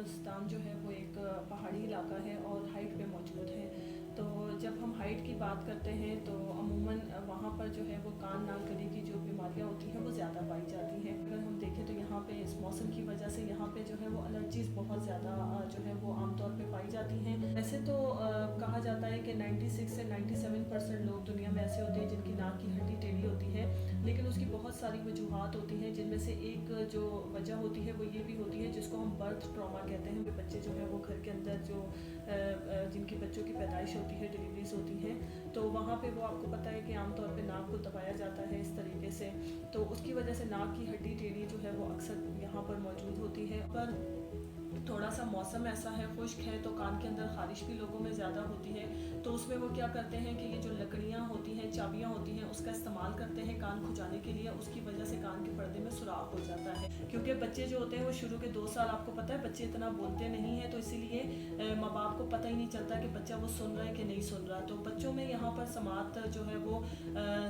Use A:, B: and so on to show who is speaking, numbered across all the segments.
A: बलूचिस्तान जो है वो एक पहाड़ी इलाका है और हाइट पे मौजूद है। तो जब हम हाइट की बात करते हैं तो अमूमन वहाँ पर जो है वो कान नाक गले की जो बीमारियाँ होती हैं वो ज़्यादा पाई जाती हैं। अगर हम देखें तो यहाँ पे इस मौसम की वजह से यहाँ पे जो है वो एलर्जीज़ बहुत ज़्यादा जो है वो आमतौर पे पाई जाती हैं। वैसे तो कहा जाता है कि 96 से 97% लोग दुनिया में ऐसे होते हैं जिनकी नाक की हड्डी टेढ़ी होती है, लेकिन उसकी बहुत सारी वजूहात होती हैं, जिनमें से एक जो वजह होती है वो ये भी होती है जिसको हम बर्थ ट्रॉमा कहते हैं। बच्चे जो है वो घर के अंदर जो जिनकी बच्चों की पैदाइश होती है, डिलीवरीज होती हैं, तो वहाँ पे वो आपको पता है कि आमतौर पे नाक को दबाया जाता है इस तरीके से, तो उसकी वजह से नाक की हड्डी टेढ़ी जो है वो अक्सर यहाँ पर मौजूद होती है। पर थोड़ा सा मौसम ऐसा है, खुश्क है, तो कान के अंदर ख़ारिश भी लोगों में ज़्यादा होती है, तो उसमें वो क्या करते हैं कि ये जो लकड़ियाँ होती हैं, चाबियाँ होती हैं, उसका इस्तेमाल करते हैं कान खुजाने के लिए। उसकी वजह से कान के पर्दे में सुराख हो जाता है, क्योंकि बच्चे जो होते हैं वो शुरू के 2 साल, आपको पता है बच्चे इतना बोलते नहीं हैं, तो इसीलिए माँ बाप को पता ही नहीं चलता कि बच्चा वो सुन रहा है कि नहीं सुन रहा। तो बच्चों में यहाँ पर समात जो है वो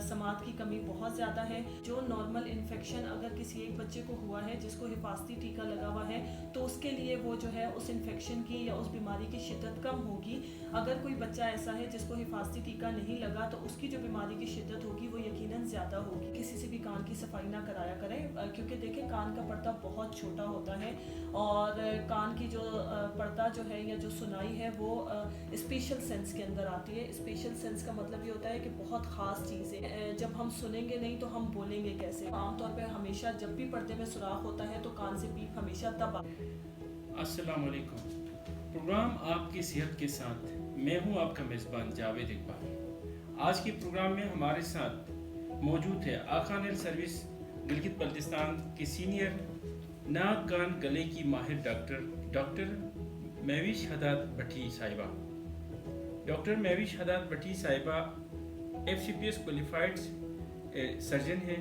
A: समात की कमी बहुत ज़्यादा है। जो नॉर्मल इन्फेक्शन अगर किसी एक बच्चे को हुआ है जिसको हिफाजती टीका लगा हुआ है, तो उसके लिए वो जो है उस इन्फेक्शन की या उस बीमारी की शिद्दत कम होगी। अगर कोई बच्चा ऐसा है जिसको हिफाजती टीका नहीं लगा, तो उसकी जो बीमारी की शिद्दत होगी वो यकीनन ज़्यादा होगी। किसी से भी कान की सफाई ना कराया करें, क्योंकि देखें कान का पर्दा बहुत छोटा होता है और कान की जो पर्दा जो है या जो सुनाई है वो स्पेशल सेंस के अंदर आती है। स्पेशल सेंस का मतलब ये होता है कि बहुत ख़ास चीज़ है। जब हम सुनेंगे नहीं तो हम बोलेंगे कैसे। आमतौर पर हमेशा जब भी पर्दे में सुराख होता है तो कान से पीप हमेशा तब
B: अस्सलाम वालेकुम। प्रोग्राम आपकी सेहत के साथ मैं हूं आपका मेज़बान जावेद इकबाल। आज के प्रोग्राम में हमारे साथ मौजूद है आखान हेल्थ सर्विस गिलगित बल्तिस्तान की सीनियर नाक कान गले की माहिर डॉक्टर महविश हदाद भट्टी साहिबा। डॉक्टर महविश हदाद भट्टी साहिबा FCPS क्वालिफाइड सर्जन हैं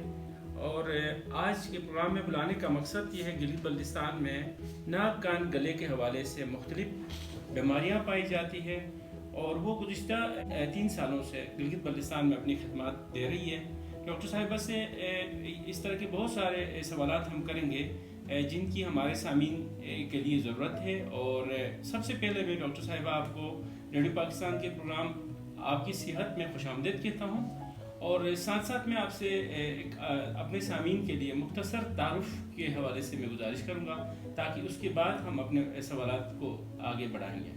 B: और आज के प्रोग्राम में बुलाने का मकसद ये है, गिलगित बल्तिस्तान में नाक कान गले के हवाले से मुख्तलिफ बीमारियाँ पाई जाती हैं और वो गुज़िश्ता 3 सालों से गिलगित बल्तिस्तान में अपनी खिदमत दे रही है। डॉक्टर साहिबा से इस तरह के बहुत सारे सवालात हम करेंगे जिनकी हमारे सामीन के लिए ज़रूरत है। और सबसे पहले मैं डॉक्टर साहिबा आपको रेडियो पाकिस्तान के प्रोग्राम आपकी सेहत में खुशामदीद कहता हूँ और साथ साथ मैं आपसे अपने सामीन के लिए मुख्तसर तारुफ के हवाले से मैं गुजारिश करूँगा ताकि उसके बाद हम अपने सवालात को आगे बढ़ाएंगे।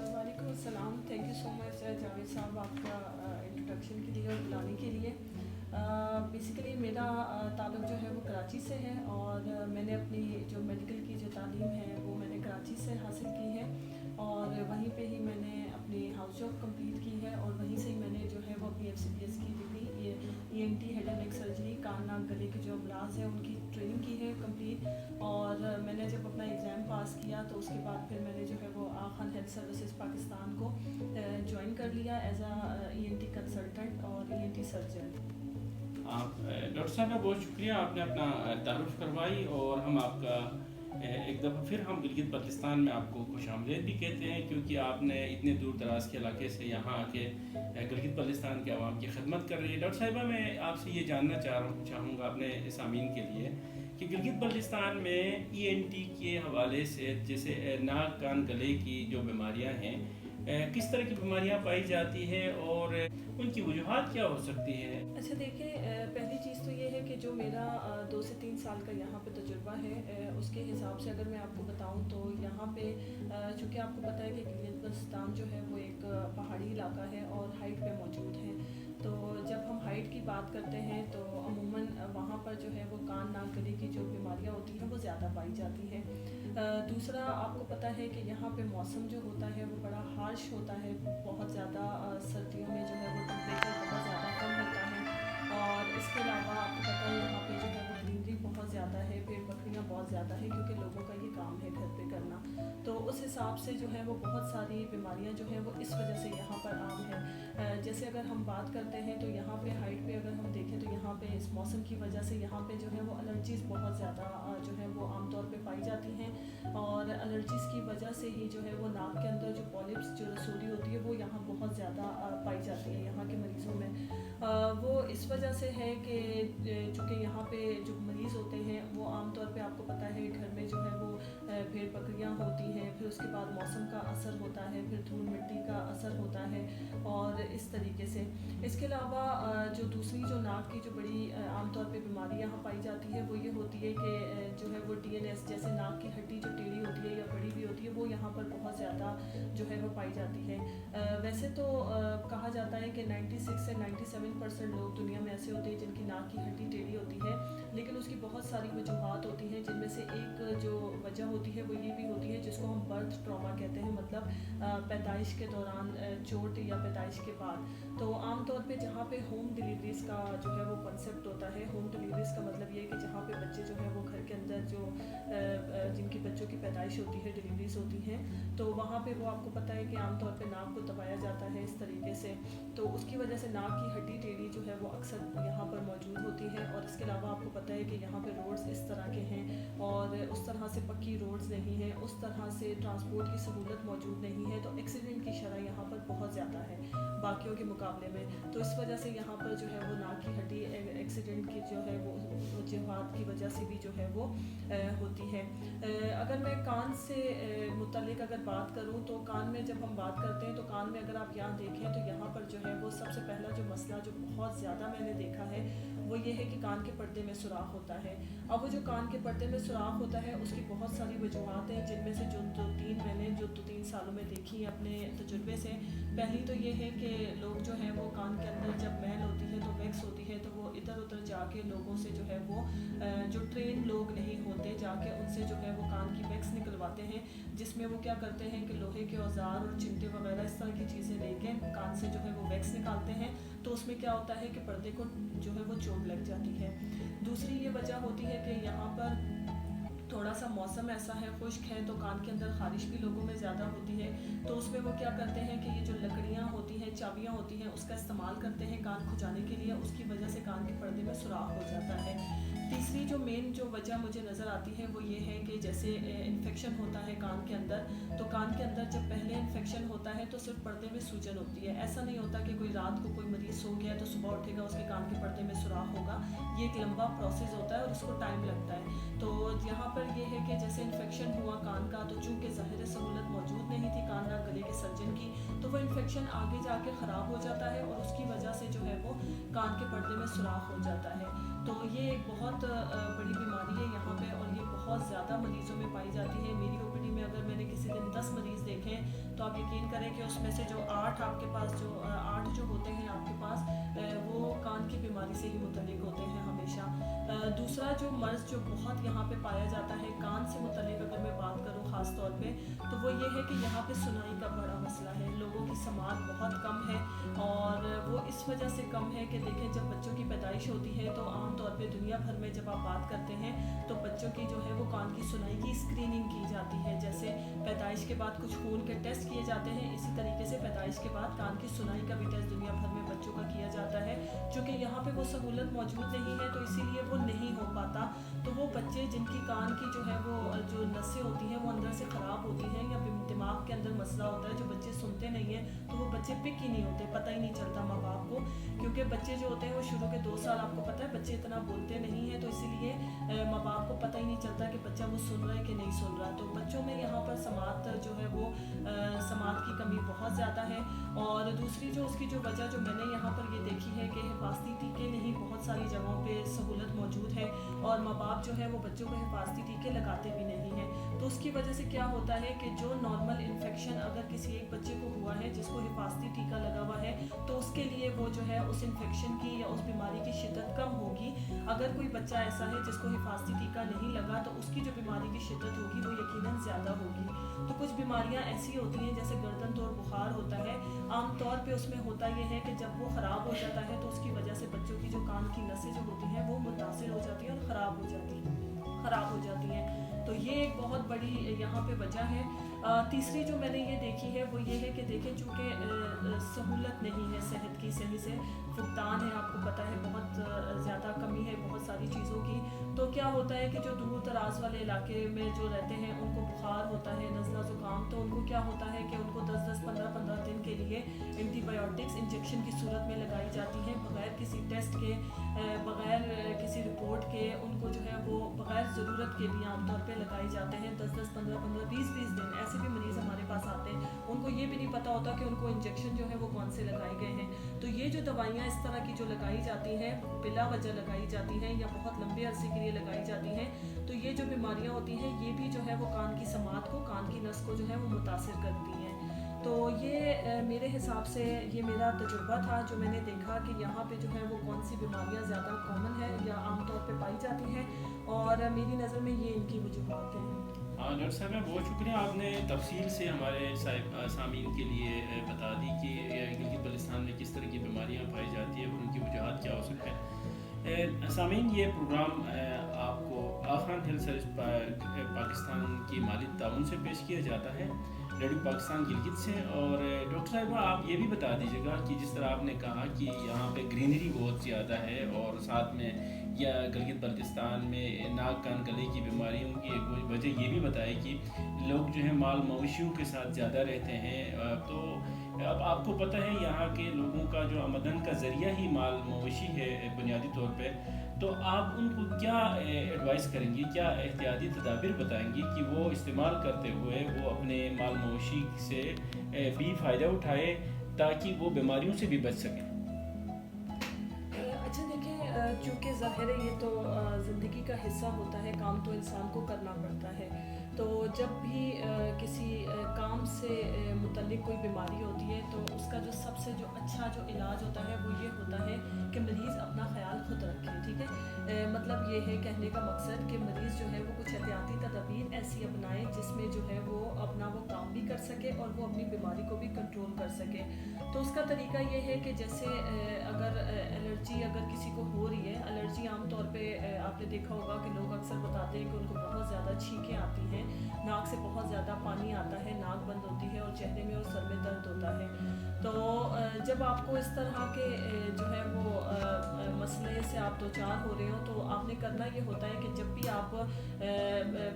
A: वालेकुम अस्सलाम। Thank you so much Javed साहब आपका इंट्रोडक्शन के लिए और बुलाने के लिए। बेसिकली मेरा ताल्लुक़ जो है वो कराची से है और मैंने अपनी जो मेडिकल की जो तालीम है वो मैंने कराची से हासिल की है और वहीं पे ही मैंने अपनी हाउस जॉब कंप्लीट की है और वहीं से ही मैंने जो है वो अपनी FCPS की degree ENT head and neck surgery कान नाक गले के जो अमराज है उनकी ट्रेनिंग की है कंप्लीट। और मैंने जब अपना एग्ज़ाम पास किया तो उसके बाद फिर मैंने जो है वो आखान हेल्थ सर्विसेज पाकिस्तान को ज्वाइन कर लिया एज ENT कंसल्टेंट और ENT सर्जन।
B: डॉक्टर साहब बहुत शुक्रिया, आपने अपना तारुफ करवाई और हम आपका एक दफ़ा फिर हम गिलगित बल्तिस्तान में आपको खुशामदीद भी कहते हैं क्योंकि आपने इतने दूर दराज के इलाके से यहाँ आके गिलगित बल्तिस्तान के आवाम की खिदमत कर रही है। डॉक्टर साहिबा मैं आपसे ये जानना चाहूँगा अपने सामीन के लिए कि गिलगित बल्तिस्तान में ENT के हवाले से जैसे नाक कान गले की जो बीमारियाँ हैं किस तरह की बीमारियाँ पाई जाती है और उनकी वजूहात क्या हो सकती है?
A: अच्छा देखिए, पहली चीज़ तो ये है कि जो मेरा 2 से 3 साल का यहाँ पे तजुर्बा है उसके हिसाब से अगर मैं आपको बताऊँ तो यहाँ पे चूँकि आपको पता है कि गिलगित बल्तिस्तान जो है वो एक पहाड़ी इलाका है और हाइट पे मौजूद है। तो जब हम हाइट की बात करते हैं तो अमूमन वहाँ पर जो है वो कान नाक गले की जो बीमारियाँ होती हैं वो ज़्यादा पाई जाती हैं। दूसरा आपको पता है कि यहाँ पे मौसम जो होता है वो बड़ा हार्श होता है, बहुत ज़्यादा सर्दियों में जो है वो टेम्परेचर बहुत ज़्यादा कम होता है और इसके अलावा आपको पता है यहाँ पे जो है वो ग्रीनरी बहुत ज़्यादा है, पेड़ बकरियाँ बहुत ज़्यादा है क्योंकि लोगों का ये काम है घर पे करना। तो उस हिसाब से जो है वो बहुत सारी बीमारियाँ जो है वो इस वजह से यहाँ पर आम है। जैसे अगर हम बात करते हैं तो यहाँ पे हाइट पे अगर हम देखें तो यहाँ पे इस मौसम की वजह से यहाँ पे जो है वो एलर्जीज़ बहुत ज़्यादा जो है वो आमतौर पे पाई जाती हैं और एलर्जीज़ की वजह से ही जो है वो नाक के अंदर जो पॉलिप्स जो रसोली होती है वो यहाँ बहुत ज़्यादा पाई जाती है यहाँ के मरीज़ों में। वो इस वजह से है कि चूँकि यहाँ पे जो मरीज़ होते हैं वो आमतौर पे आपको पता है घर में जो है वो اس کے بعد موسم کا اثر ہوتا ہے, پھر دھول مٹی کا اثر ہوتا ہے, اور اس طریقے سے. اس کے علاوہ جو دوسری جو ناک کی جو بڑی عام طور پہ بیماری یہاں پائی جاتی ہے وہ یہ ہوتی ہے کہ جو ہے وہ TNS, جیسے ناک کی ہڈی جو ٹیڑھی ہوتی ہے یا بڑی بھی ہوتی ہے, وہ یہاں پر بہت زیادہ جو ہے وہ پائی جاتی ہے. ویسے تو کہا جاتا ہے کہ 96 سے 97% لوگ دنیا میں ایسے ہوتے ہیں جن کی ناک کی ہڈی ٹیڑھی ہوتی ہے, لیکن اس کی بہت ساری وجوہات ہوتی ہیں, جن میں سے ایک جو وجہ ہوتی ہے وہ یہ بھی ہوتی ہے جس کو ہم برتھ ٹراما کہتے ہیں, مطلب پیدائش کے دوران چوٹ یا پیدائش کے بعد. تو عام طور پہ جہاں پہ ہوم ڈلیوریز کا جو ہے وہ کنسیپٹ ہوتا ہے, ہوم ڈلیوریز کا مطلب یہ ہے کہ جہاں پہ بچے جو ہے وہ گھر کے اندر جو جن کی بچوں کی پیدائش ہوتی ہے, ڈلیوریز ہوتی ہیں, تو وہاں پہ وہ آپ کو پتہ ہے کہ عام طور پہ ناک کو دبایا جاتا ہے اس طریقے سے, تو اس کی وجہ سے ناک کی ہڈی ٹیڑھی جو ہے وہ اکثر یہاں پر موجود ہوتی ہے. اور اس کے علاوہ آپ کو پتہ ہے کہ یہاں پہ روڈز اس طرح کے ہیں اور اس طرح سے پکی روڈز نہیں ہیں, اس طرح سے ٹرانسپورٹ کی سہولت موجود نہیں ہے, تو ایکسیڈنٹ کی شرح یہاں پر بہت زیادہ ہے باقیوں کے مقابلے میں. تو اس وجہ سے یہاں پر جو ہے وہ ناک کی ہڈی ایکسیڈنٹ کی جو ہے وہ وجوہات کی وجہ سے بھی جو ہے وہ ہوتی ہے. اگر میں کان سے متعلق اگر بات کروں تو کان میں جب ہم بات کرتے ہیں تو کان میں اگر آپ یہاں دیکھیں تو یہاں پر جو ہے وہ سب سے پہلا جو مسئلہ جو بہت زیادہ میں نے دیکھا ہے وہ یہ ہے کہ کان کے پردے میں سوراخ ہوتا ہے. اب وہ جو کان کے پردے میں سوراخ ہوتا ہے اس کی بہت ساری وجوہات ہیں, جن میں سے جو میں نے 2-3 سالوں میں دیکھی ہیں اپنے تجربے سے. پہلی تو یہ ہے کہ لوگ جو ہیں وہ کان کے اندر جب میل ہوتی ہے تو ویکس ہوتی ہے تو وہ ادھر ادھر جا کے لوگوں سے جو ہے وہ جو ٹرین لوگ نہیں ہوتے جا کے ان سے جو ہے وہ کان کی ویکس نکلواتے ہیں, جس میں وہ کیا کرتے ہیں کہ لوہے کے اوزار اور چمٹے وغیرہ اس طرح کی چیزیں لے کے کان سے جو ہے وہ ویکس نکالتے ہیں. تو اس میں کیا ہوتا ہے کہ پردے کو جو ہے وہ چوٹ لگ جاتی ہے. دوسری یہ وجہ ہوتی ہے کہ یہاں پر تھوڑا سا موسم ایسا ہے, خشک ہے, تو کان کے اندر خارش بھی لوگوں میں زیادہ ہوتی ہے, تو اس میں وہ کیا کرتے ہیں کہ یہ جو لکڑیاں ہوتی ہیں, چابیاں ہوتی ہیں, اس کا استعمال کرتے ہیں کان کھجانے کے لیے, اس کی وجہ سے کان کے پردے میں سوراخ ہو جاتا ہے. تیسری جو مین جو وجہ مجھے نظر آتی ہے وہ یہ ہے کہ جیسے انفیکشن ہوتا ہے کان کے اندر, تو کان کے اندر جب پہلے انفیکشن ہوتا ہے تو صرف پردے میں سوجن ہوتی ہے. ایسا نہیں ہوتا کہ کوئی رات کو کوئی مریض سو گیا تو صبح اٹھے گا اس کے کان کے پردے میں سوراخ ہوگا. یہ ایک لمبا پروسیس ہوتا ہے اور اس کو ٹائم لگتا ہے. تو یہاں پر یہ ہے کہ جیسے انفیکشن ہوا کان کا, تو چونکہ ظاہر سہولت موجود نہیں تھی کان ناک گلے کے سرجن کی, تو وہ انفیکشن آگے جا کے خراب ہو جاتا ہے اور اس کی وجہ سے جو ہے وہ کان کے پردے میں سوراخ ہو جاتا ہے. تو یہ ایک بہت بڑی بیماری ہے یہاں پہ, اور یہ بہت زیادہ مریضوں میں پائی جاتی ہے. میری OPD میں اگر میں نے کسی دن 10 مریض دیکھیں تو آپ یقین کریں کہ اس میں سے جو 8 آپ کے پاس جو 8 جو ہوتے ہیں آپ کے پاس وہ کان کی بیماری سے ہی متعلق ہوتے ہیں ہمیشہ. دوسرا جو مرض جو بہت یہاں پہ پایا جاتا ہے کان سے متعلق اگر میں بات کروں خاص طور پہ, تو وہ یہ ہے کہ یہاں پہ سنائی کا بڑا مسئلہ ہے. لوگوں کی سماعت بہت کم ہے, اور وہ اس وجہ سے کم ہے کہ دیکھیں جب بچوں کی پیدائش ہوتی ہے تو عام طور پہ دنیا بھر میں جب آپ بات کرتے ہیں تو بچوں کی جو ہے وہ کان کی سنائی کی اسکریننگ کی جاتی ہے. جیسے پیدائش کے بعد کچھ خون کے ٹیسٹ کیے جاتے ہیں, اسی طریقے سے پیدائش کے بعد کان کی سنائی کا بھی ٹیسٹ دنیا بھر میں بچوں کا کیا جاتا ہے. چونکہ یہاں پہ وہ سہولت موجود نہیں ہے تو اسی لیے وہ نہیں ہو پاتا. تو وہ بچے جن کی کان کی جو ہے وہ جو نسیں ہوتی ہیں وہ اندر سے خراب ہوتی ہیں, یا دماغ کے اندر مسئلہ ہوتا ہے, جو بچے سنتے نہیں ہیں تو وہ بچے پک ہی نہیں ہوتے, پتہ ہی نہیں چلتا ماں باپ کو, کیونکہ بچے جو ہوتے ہیں وہ شروع کے 2 سال آپ کو پتہ ہے بچے اتنا بولتے نہیں ہیں, تو اسی لیے ماں باپ کو پتہ ہی نہیں چلتا کہ بچہ وہ سن رہا ہے کہ نہیں سن رہا. تو بچوں میں یہاں پر سماعت جو ہے وہ سماعت کی کمی بہت زیادہ ہے. اور دوسری جو اس کی جو وجہ جو میں نے یہاں پر یہ دیکھی ہے کہ حفاظتی ٹیکے نہیں بہت ساری جگہوں پہ سہولت موجود ہے, اور ماں باپ جو ہے وہ بچوں کو حفاظتی ٹیکے لگاتے بھی نہیں ہیں. تو اس کی وجہ سے کیا ہوتا ہے کہ جو نارمل انفیکشن اگر کسی ایک بچے کو ہوا ہے جس کو حفاظتی ٹیکہ لگا ہوا ہے, تو اس کے لیے وہ جو ہے اس انفیکشن کی یا اس بیماری کی شدت کم ہوگی. اگر کوئی بچہ ایسا ہے جس کو حفاظتی ٹیکہ نہیں لگا تو اس کی جو بیماری کی شدت ہوگی وہ یقیناً زیادہ ہوگی. تو کچھ بیماریاں ایسی ہوتی ہیں جیسے گردن توڑ بخار ہوتا ہے, عام طور پہ اس میں ہوتا یہ ہے کہ جب وہ خراب ہو جاتا ہے تو اس کی وجہ سے بچوں کی جو کان کی نسیں جو ہوتی ہیں وہ متاثر ہو جاتی ہیں اور خراب ہو جاتی ہیں. تو یہ ایک بہت بڑی یہاں پہ وجہ ہے. تیسری جو میں نے یہ دیکھی ہے وہ یہ ہے کہ دیکھیں چونکہ سہولت نہیں ہے صحت کی صحیح سے, فقدان ہے, آپ کو پتہ ہے بہت زیادہ کمی ہے بہت ساری چیزوں کی. تو کیا ہوتا ہے کہ جو دور دراز والے علاقے میں جو رہتے ہیں ان کو بخار ہوتا ہے, نزلہ زکام, تو ان کو کیا ہوتا ہے کہ ان کو 10-10 15-15 دن کے لیے اینٹی بایوٹکس انجیکشن کی صورت میں لگائی جاتی ہیں بغیر کسی ٹیسٹ کے, بغیر کسی رپورٹ کے. ان کو جو ہے وہ بغیر ضرورت کے بھی عام طور پہ لگائی جاتے ہیں 10-10 15-15 20-20 دن ऐसे भी मरीज़ हमारे पास आते हैं, उनको ये भी नहीं पता होता कि उनको इंजेक्शन जो है वो कौन से लगाए गए हैं। तो ये जो दवाइयाँ इस तरह की जो लगाई जाती हैं, बिला वजह लगाई जाती हैं या बहुत लंबे अरसे के लिए लगाई जाती हैं, तो ये जो बीमारियाँ होती हैं ये भी जो है वो कान की समात को, कान की नस को जो है वो मुतासिर करती हैं। तो ये मेरे हिसाब से ये मेरा तजुर्बा था जो मैंने देखा कि यहाँ पे जो है वो कौन सी बीमारियाँ ज़्यादा कॉमन है या आम तौर पे पाई जाती हैं, और मेरी नज़र में ये इनकी वजूहत हैं।
B: हाँ डॉक्टर साहब, बहुत शुक्रिया, आपने तफसील से हमारे सामीन के लिए बता दी कि गिलगित बल्तिस्तान में किस तरह की बीमारियाँ पाई जाती है और उनकी वजूहत क्या हो सकता है। सामीन, ये प्रोग्राम आपको आखान हेल्थ सर्विस पाकिस्तान की माली ताउन से पेश किया जाता है, रेडियो पाकिस्तान गिलगित से। और डॉक्टर साहिबा, आप ये भी बता दीजिएगा कि जिस तरह आपने कहा कि यहाँ पे ग्रीनरी बहुत ज़्यादा है और साथ में या गिलगित बल्तिस्तान में नाक कान गले की बीमारियों की एक वजह ये भी बताए कि लोग जो है माल मवेशियों के साथ ज़्यादा रहते हैं। तो अब आपको पता है यहाँ के लोगों का जो आमदन का ज़रिया ही माल मवेशी है बुनियादी तौर पे, तो आप उनको क्या एडवाइस करेंगी, क्या एहतियाती तदाबीर बताएंगी कि वो इस्तेमाल करते हुए वो अपने माल मवेशी से भी फ़ायदा उठाए ताकि वो बीमारियों से भी बच सकें?
A: अच्छा देखिए, चूँकि ज़ाहिर है ये तो ज़िंदगी का हिस्सा होता है, काम तो इंसान को करना पड़ता है। तो जब भी किसी काम से मुतल्लिक कोई बीमारी होती है तो उसका जो सबसे जो अच्छा जो इलाज होता है वो ये होता है कि मरीज़ अपना ख्याल खुद रखे, ठीक है। मतलब ये है कहने का मकसद कि मरीज़ जो है वो कुछ एहतियाती तदबीर ऐसी अपनाए जिसमें जो है वो अपना वो काम भी कर सके और वो अपनी बीमारी को भी कंट्रोल कर सके। तो उसका तरीका ये है कि जैसे अगर एलर्जी अगर किसी को हो रही है, एलर्जी आम तौर पे आपने देखा होगा कि लोग अक्सर बताते हैं कि उनको बहुत ज़्यादा छींकें आती हैं, नाक से बहुत ज़्यादा पानी आता है, नाक बंद होती है और चेहरे में और सर में दर्द होता है। तो जब आपको इस तरह के जो है वो मसले से आप दो चार हो रहे हो तो आपने करना ये होता है कि जब भी आप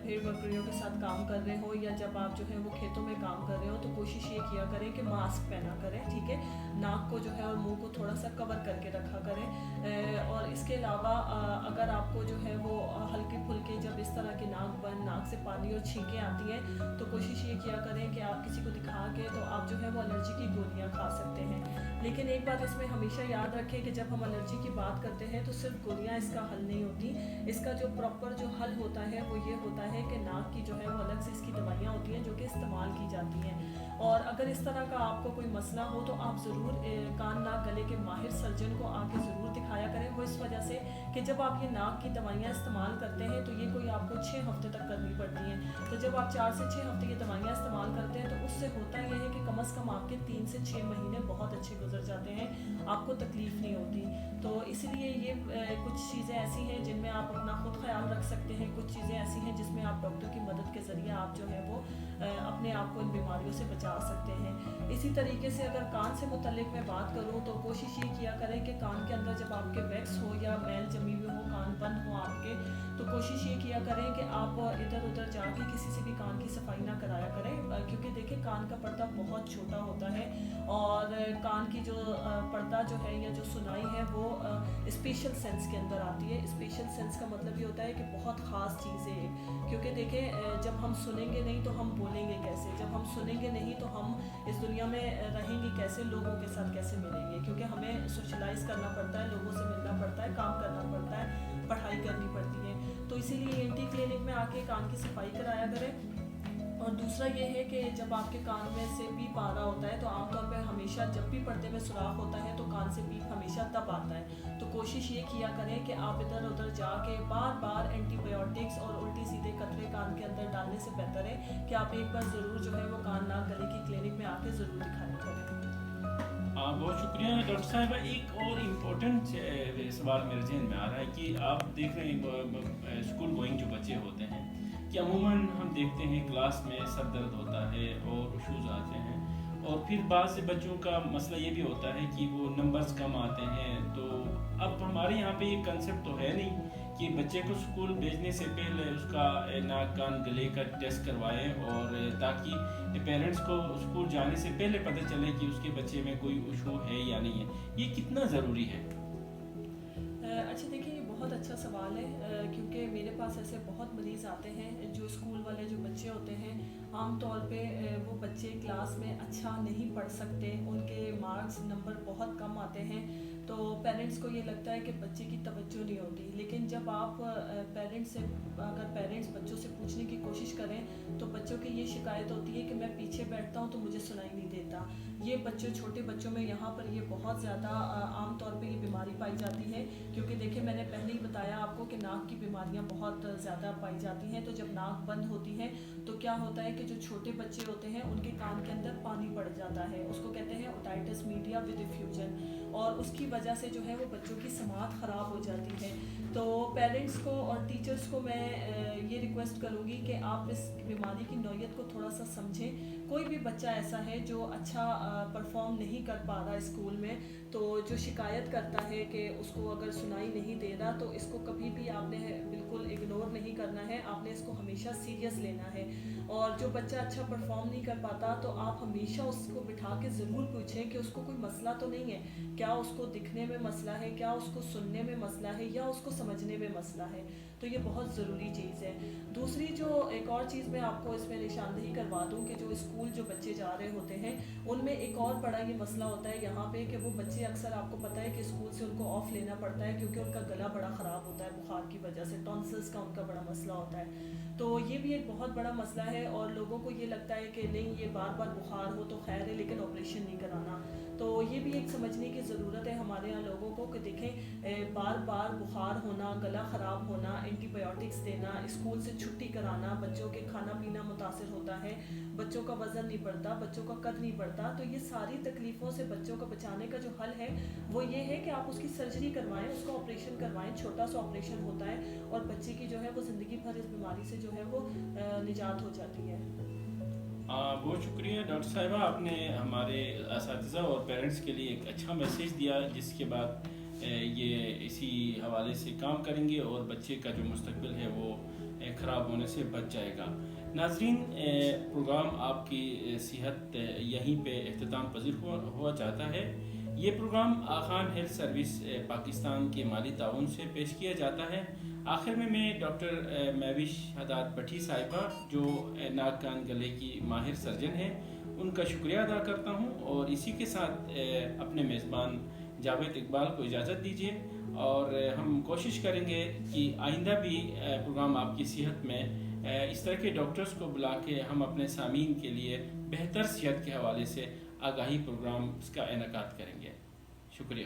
A: भेड़ बकरियों के साथ काम कर रहे हो या जब आप जो है वो खेतों में काम कर रहे हो तो कोशिश ये किया करें कि मास्क पहना करें, ठीक है। नाक को जो है और मुंह को थोड़ा सा कवर करके रखा करें। और इसके अलावा अगर आपको जो है वो हल्के फुल्के जब इस तरह की नाक से पानी और छींकें आती हैं तो कोशिश ये किया करें कि आप किसी को दिखा के तो आप जो है वो एलर्जी की गोलियाँ खा सकते हैं। लेकिन एक बात इसमें हमेशा याद रखें कि जब हम एलर्जी की बात करते हैं तो सिर्फ गोलियाँ इसका हल नहीं होती। इसका जो प्रॉपर जो हल होता है वो ये होता है कि नाक की जो है वो अलग से इसकी दवाइयाँ होती हैं जो कि इस्तेमाल की जाती हैं। और अगर इस तरह का आपको कोई मसला हो तो आप ज़रूर कान नाक गले के माहिर सर्जन को आके ज़रूर दिखाया करें। वो इस वजह से कि जब आप ये नाक की दवाइयाँ इस्तेमाल करते हैं तो ये कोई आपको 6 हफ्ते तक करनी पड़ती हैं। तो जब आप 4 से 6 हफ्ते ये दवाइयाँ इस्तेमाल करते हैं तो उससे होता यह है कि कम से कम आपके 3 से 6 महीने बहुत अच्छे गुजर जाते हैं, आपको तकलीफ़ नहीं होती। तो इसलिए ये कुछ चीज़ें ऐसी हैं जिनमें आप अपना खुद ख्याल रख सकते हैं, कुछ चीज़ें ऐसी हैं जिसमें आप डॉक्टर की मदद के ज़रिए आप जो है वो अपने आप को इन बीमारियों से बचा सकते हैं। इसी तरीके से अगर कान से मुतल्लिक मैं बात करूँ तो कोशिश ये किया करें कि कान के अंदर जब आपके वैक्स हो या मैल जमी हुई हो, कान बंद हो आपके, तो कोशिश ये किया करें कि आप इधर उधर जाके किसी से भी कान की सफाई ना कराया करें, क्योंकि देखिए कान का पर्दा बहुत छोटा होता है और कान की जो पर्दा जो है या जो सुनाई है वो स्पेशल सेंस के अंदर आती है। स्पेशल सेंस का मतलब ये होता है कि बहुत ख़ास चीज़ें हैं, क्योंकि देखें जब हम सुनेंगे नहीं तो हम बोलेंगे कैसे, जब हम सुनेंगे नहीं तो हम इस दुनिया में रहेंगे कैसे, लोगों के साथ कैसे मिलेंगे, क्योंकि हमें सोशलाइज करना पड़ता है, लोगों से मिलना पड़ता है, काम करना पड़ता है, पढ़ाई करनी पड़ती है। तो इसीलिए एंटी क्लिनिक में आके कान की सफाई कराया करें। और दूसरा ये है कि जब आपके कान में से पीप आ रहा होता है तो आमतौर पर हमेशा जब भी पर्दे में सुराख होता है तो कान से पीप हमेशा तब आता है। तो कोशिश ये किया करें कि आप इधर उधर जाके बार बार एंटीबायोटिक्स और उल्टी सीधे कतरे कान के अंदर डालने से बेहतर है कि आप एक बार ज़रूर जो है वो कान नाक गले की क्लिनिक में आके ज़रूर दिखाया करें।
B: बहुत शुक्रिया डॉक्टर साहिबा। एक और इम्पोर्टेंट सवाल मेरे जहन में आ रहा है कि आप देख रहे हैं स्कूल गोइंग जो बच्चे होते हैं कि अमूमन हम देखते हैं क्लास में सर दर्द होता है और इशूज़ आते हैं, और फिर बाद से बच्चों का मसला ये भी होता है कि वो नंबर्स कम आते हैं। तो अब हमारे यहाँ पे ये कंसेप्ट तो है नहीं कि बच्चे को स्कूल भेजने से पहले उसका नाक कान गले का टेस्ट करवाएं, और ताकि पेरेंट्स को स्कूल जाने से पहले पता चले कि उसके बच्चे में कोई इशू है या नहीं है। ये कितना ज़रूरी है?
A: अच्छा देखिए, ये بہت اچھا سوال ہے کیونکہ میرے پاس ایسے بہت مریض آتے ہیں جو اسکول والے جو بچے ہوتے ہیں عام طور پہ وہ بچے کلاس میں اچھا نہیں پڑھ سکتے، ان کے مارکس نمبر بہت کم آتے ہیں، تو پیرنٹس کو یہ لگتا ہے کہ بچے کی توجہ نہیں ہوتی، لیکن جب آپ اگر پیرنٹس بچوں سے پوچھنے کی کوشش کریں تو بچوں کی یہ شکایت ہوتی ہے کہ میں پیچھے بیٹھتا ہوں تو مجھے سنائی نہیں دیتا۔ یہ چھوٹے بچوں میں یہاں پر یہ بہت زیادہ عام طور پہ یہ بیماری پائی جاتی ہے، کیونکہ دیکھیں میں نے پہلے ہی بتایا آپ کو کہ ناک کی بیماریاں بہت زیادہ پائی جاتی ہیں، تو جب ناک بند ہوتی ہے تو کیا ہوتا ہے کہ جو چھوٹے بچے ہوتے ہیں ان کے کان کے اندر پانی پڑ جاتا ہے، اس کو کہتے ہیں اوٹائٹس میڈیا ود افیوژن، اور اس کی وجہ سے جو ہے وہ بچوں کی سماعت خراب ہو جاتی ہے۔ تو پیرنٹس کو اور ٹیچرس کو میں یہ ریکویسٹ کروں گی کہ آپ اس بیماری کی نوعیت کو تھوڑا سا سمجھیں۔ کوئی بھی بچہ ایسا ہے جو اچھا پرفارم نہیں کر پا رہا اسکول میں، تو جو شکایت کرتا ہے کہ اس کو اگر سنائی نہیں دے رہا، تو اس کو کبھی بھی آپ نے بالکل اگنور نہیں کرنا ہے، آپ نے اس کو ہمیشہ سیریس لینا ہے۔ اور جو بچہ اچھا پرفارم نہیں کر پاتا تو آپ ہمیشہ اس کو بٹھا کے ضرور پوچھیں کہ اس کو کوئی مسئلہ تو نہیں ہے، کیا اس کو دکھنے میں مسئلہ ہے، کیا اس کو سننے میں مسئلہ ہے، یا اس کو سمجھنے میں مسئلہ ہے، تو یہ بہت ضروری چیز ہے۔ دوسری جو ایک اور چیز میں آپ کو اس میں نشاندہی کروا دوں کہ جو اسکول جو بچے جا رہے ہوتے ہیں ان میں ایک اور بڑا یہ مسئلہ ہوتا ہے یہاں پہ کہ وہ بچے اکثر آپ کو پتہ ہے کہ اسکول سے ان کو آف لینا پڑتا ہے کیونکہ ان کا گلا بڑا خراب ہوتا ہے بخار کی وجہ سے، ٹونسلز کا ان کا بڑا مسئلہ ہوتا ہے، تو یہ بھی ایک بہت بڑا مسئلہ ہے، اور لوگوں کو یہ لگتا ہے کہ نہیں یہ بار بار بخار ہو تو خیر ہے لیکن آپریشن نہیں کرانا، تو یہ بھی ایک سمجھنے کی ضرورت ہے ہمارے یہاں لوگوں کو کہ دیکھیں بار بار بخار ہونا، گلا خراب ہونا، اینٹی بایوٹکس دینا، اسکول سے چھٹی کرانا، بچوں کے کھانا پینا متاثر ہوتا ہے، بچوں کا وزن نہیں بڑھتا، بچوں کا قد نہیں بڑھتا، تو یہ ساری تکلیفوں سے بچوں کو بچانے کا جو حل ہے وہ یہ ہے کہ آپ اس کی سرجری کروائیں، اس کو آپریشن کروائیں، چھوٹا سا آپریشن ہوتا ہے اور بچے کی جو ہے وہ زندگی بھر اس بیماری سے جو ہے وہ نجات ہو جاتی ہے۔
B: بہت شکریہ ڈاکٹر صاحبہ، آپ نے ہمارے اساتذہ اور پیرنٹس کے لیے ایک اچھا میسیج دیا جس کے بعد یہ اسی حوالے سے کام کریں گے اور بچے کا جو مستقبل ہے وہ خراب ہونے سے بچ جائے گا۔ ناظرین، پروگرام آپ کی صحت یہیں پہ اختتام پذیر ہوا چاہتا ہے۔ یہ programme Aga Khan health service Pakistan کے مالی تعاون سے پیش کیا جاتا ہے۔ آخر میں ڈاکٹر مہوش حداد بٹھی صاحبہ جو ناک کان گلے کی ماہر سرجن ہیں ان کا شکریہ ادا کرتا ہوں، اور اسی کے ساتھ اپنے میزبان جاوید اقبال کو اجازت دیجیے، اور ہم کوشش کریں گے کہ آئندہ بھی پروگرام آپ کی صحت میں اس طرح کے ڈاکٹرز کو بلا کے ہم اپنے سامعین کے لیے بہتر صحت کے حوالے سے آگاہی پروگرامز کا انعقاد کریں گے۔ شکریہ۔